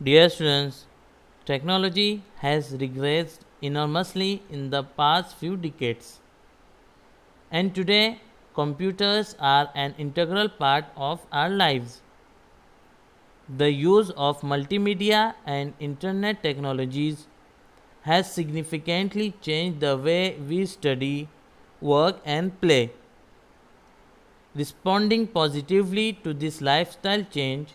Dear students, technology has regressed enormously in the past few decades, and today computers are an integral part of our lives. The use of multimedia and internet technologies has significantly changed the way we study, work, and play. Responding positively to this lifestyle change,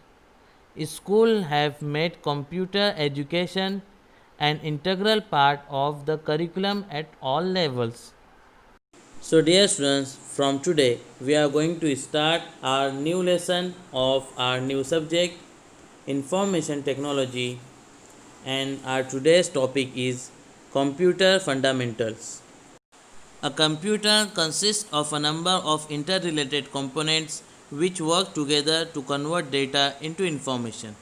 schools have made computer education an integral part of the curriculum at all levels. So, dear students, from today we are going to start our new lesson of our new subject, Information Technology, and our today's topic is Computer Fundamentals. A computer consists of a number of interrelated components which work together to convert data into information.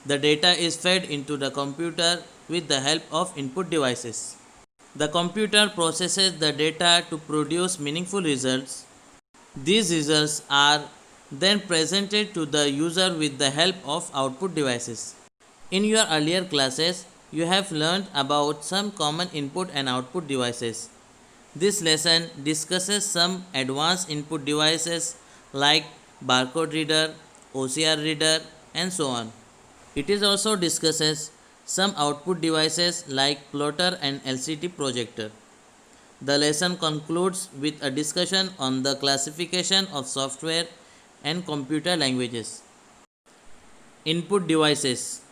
The data is fed into the computer with the help of input devices. The computer processes the data to produce meaningful results. These results are then presented to the user with the help of output devices. In your earlier classes, you have learned about some common input and output devices. This lesson discusses some advanced input devices like barcode reader, OCR reader, and so on. It is also discusses some output devices like plotter and LCD projector. The lesson concludes with a discussion on the classification of software and computer languages. Input devices.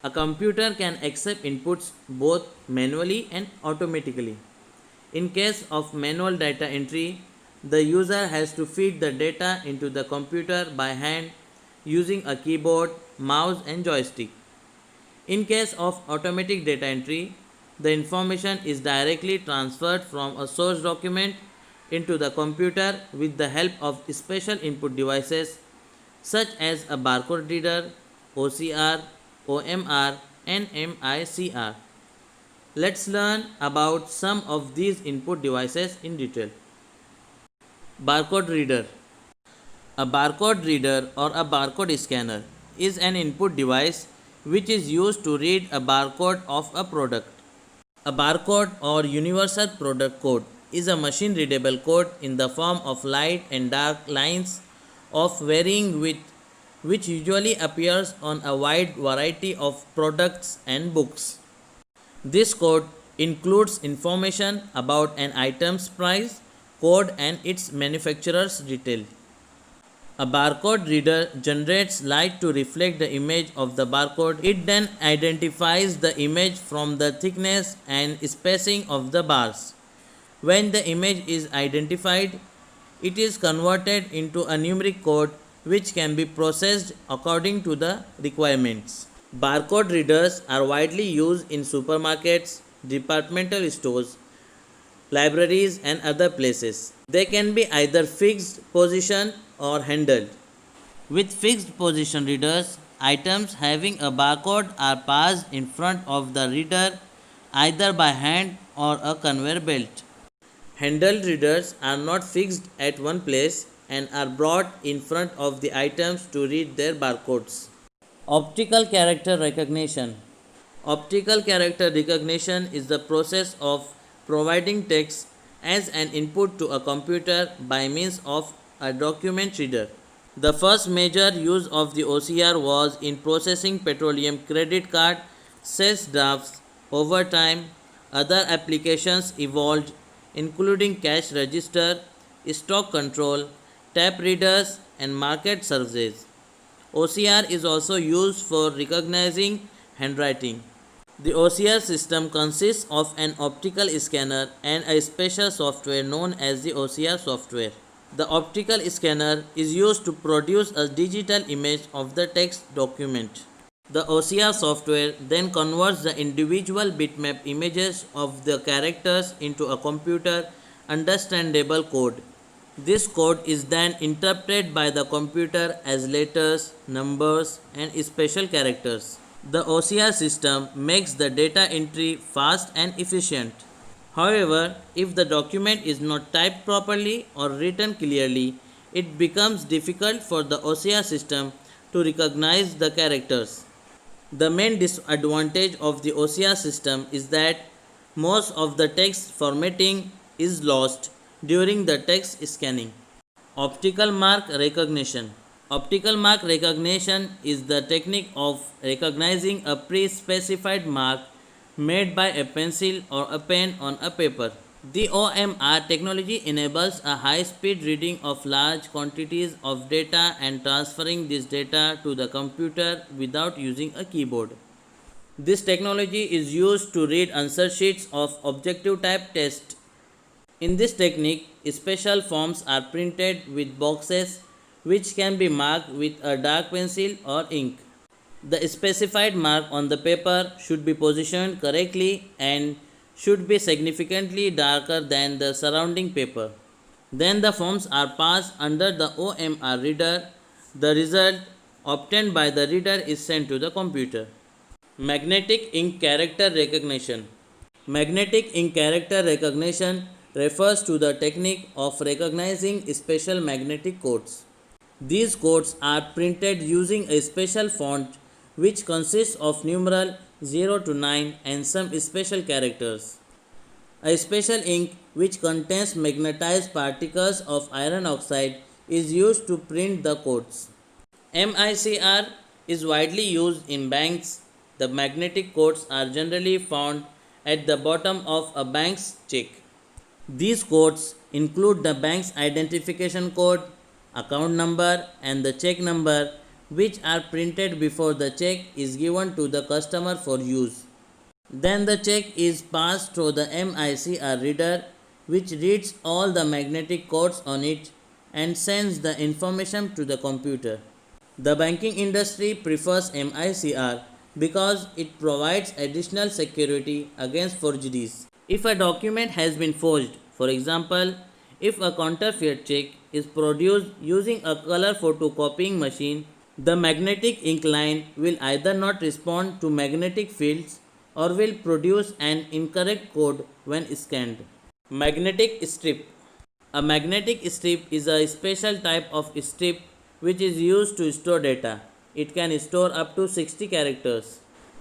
A computer can accept inputs both manually and automatically. In case of manual data entry, the user has to feed the data into the computer by hand using a keyboard, mouse, and joystick. In case of automatic data entry, the information is directly transferred from a source document into the computer with the help of special input devices such as a barcode reader, OCR, OMR, and MICR. Let's learn about some of these input devices in detail. Barcode reader. A barcode reader or a barcode scanner is an input device which is used to read a barcode of a product. A barcode or universal product code is a machine readable code in the form of light and dark lines of varying width which usually appears on a wide variety of products and books. This code includes information about an item's price, code, and its manufacturer's detail. A barcode reader generates light to reflect the image of the barcode. It then identifies the image from the thickness and spacing of the bars. When the image is identified, it is converted into a numeric code which can be processed according to the requirements. Barcode readers are widely used in supermarkets, departmental stores, libraries, and other places. They can be either fixed position or handled. With fixed position readers, items having a barcode are passed in front of the reader either by hand or a conveyor belt. Handled readers are not fixed at one place and are brought in front of the items to read their barcodes. Optical character recognition. Optical character recognition is the process of providing text as an input to a computer by means of a document reader. The first major use of the OCR was in processing petroleum credit card sales drafts. Over time, other applications evolved, including cash register, stock control, tap readers, and market surveys. OCR is also used for recognizing handwriting. The OCR system consists of an optical scanner and a special software known as the OCR software. The optical scanner is used to produce a digital image of the text document. The OCR software then converts the individual bitmap images of the characters into a computer understandable code. This code is then interpreted by the computer as letters, numbers, and special characters. The OCR system makes the data entry fast and efficient. However, if the document is not typed properly or written clearly, it becomes difficult for the OCR system to recognize the characters. The main disadvantage of the OCR system is that most of the text formatting is lost during the text scanning. Optical mark recognition. Optical mark recognition is the technique of recognizing a pre-specified mark made by a pencil or a pen on a paper. The OMR technology enables a high-speed reading of large quantities of data and transferring this data to the computer without using a keyboard. This technology is used to read answer sheets of objective type tests. In this technique, special forms are printed with boxes which can be marked with a dark pencil or ink. The specified mark on the paper should be positioned correctly and should be significantly darker than the surrounding paper. Then the forms are passed under the OMR reader. The result obtained by the reader is sent to the computer. Magnetic ink character recognition. Magnetic ink character recognition refers to the technique of recognizing special magnetic codes. These codes are printed using a special font which consists of numeral 0 to 9 and some special characters. A special ink which contains magnetized particles of iron oxide is used to print the codes. MICR is widely used in banks. The magnetic codes are generally found at the bottom of a bank's check. These codes include the bank's identification code, account number, and the check number, which are printed before the check is given to the customer for use. Then the check is passed through the MICR reader, which reads all the magnetic codes on it and sends the information to the computer. The banking industry prefers MICR because it provides additional security against forgeries. If a document has been forged, for example, if a counterfeit check is produced using a color photocopying machine, the magnetic ink line will either not respond to magnetic fields or will produce an incorrect code when scanned. Magnetic strip. A magnetic strip is a special type of strip which is used to store data. It can store up to 60 characters.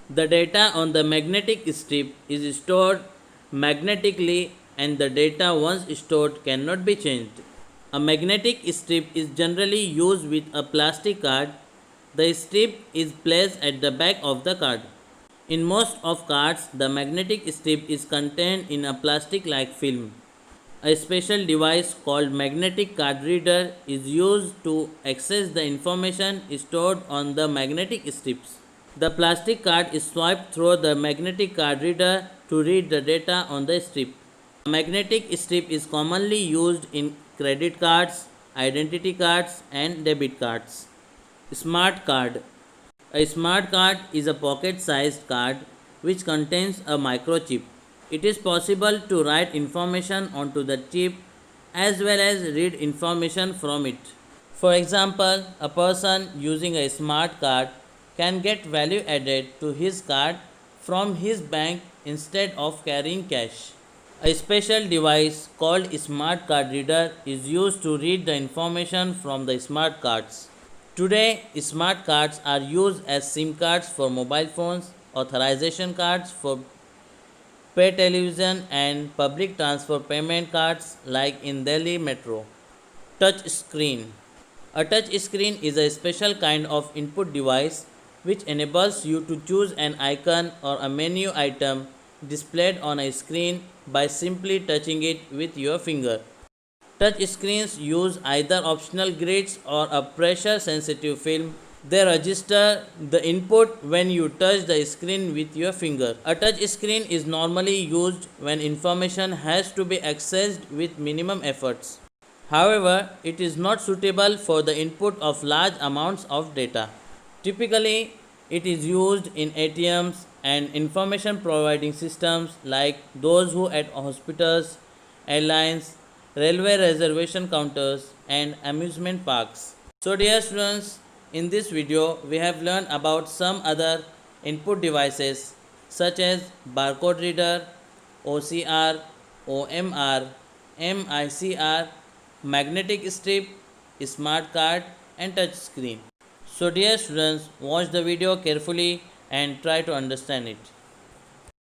The data on the magnetic strip is stored magnetically and the data once stored cannot be changed. A magnetic strip is generally used with a plastic card. The strip is placed at the back of the card. In most of cards, the magnetic strip is contained in a plastic-like film. A special device called magnetic card reader is used to access the information stored on the magnetic strips. The plastic card is swiped through the magnetic card reader to read the data on the strip. A magnetic strip is commonly used in credit cards, identity cards, and debit cards. Smart card. A smart card is a pocket-sized card which contains a microchip. It is possible to write information onto the chip as well as read information from it. For example, a person using a smart card can get value added to his card from his bank instead of carrying cash. A special device called smart card reader is used to read the information from the smart cards. Today, smart cards are used as SIM cards for mobile phones, authorization cards for pay television, and public transport payment cards like in Delhi Metro. Touch screen. A touch screen is a special kind of input device which enables you to choose an icon or a menu item displayed on a screen by simply touching it with your finger. Touch screens use either optional grids or a pressure sensitive film. They register the input when you touch the screen with your finger. A touch screen is normally used when information has to be accessed with minimum efforts. However, it is not suitable for the input of large amounts of data. Typically, it is used in ATMs and information providing systems like those who at hospitals, airlines, railway reservation counters, and amusement parks. So dear students, in this video we have learned about some other input devices such as barcode reader, OCR, OMR, MICR, magnetic strip, smart card, and touch screen. So dear students, watch the video carefully and try to understand it.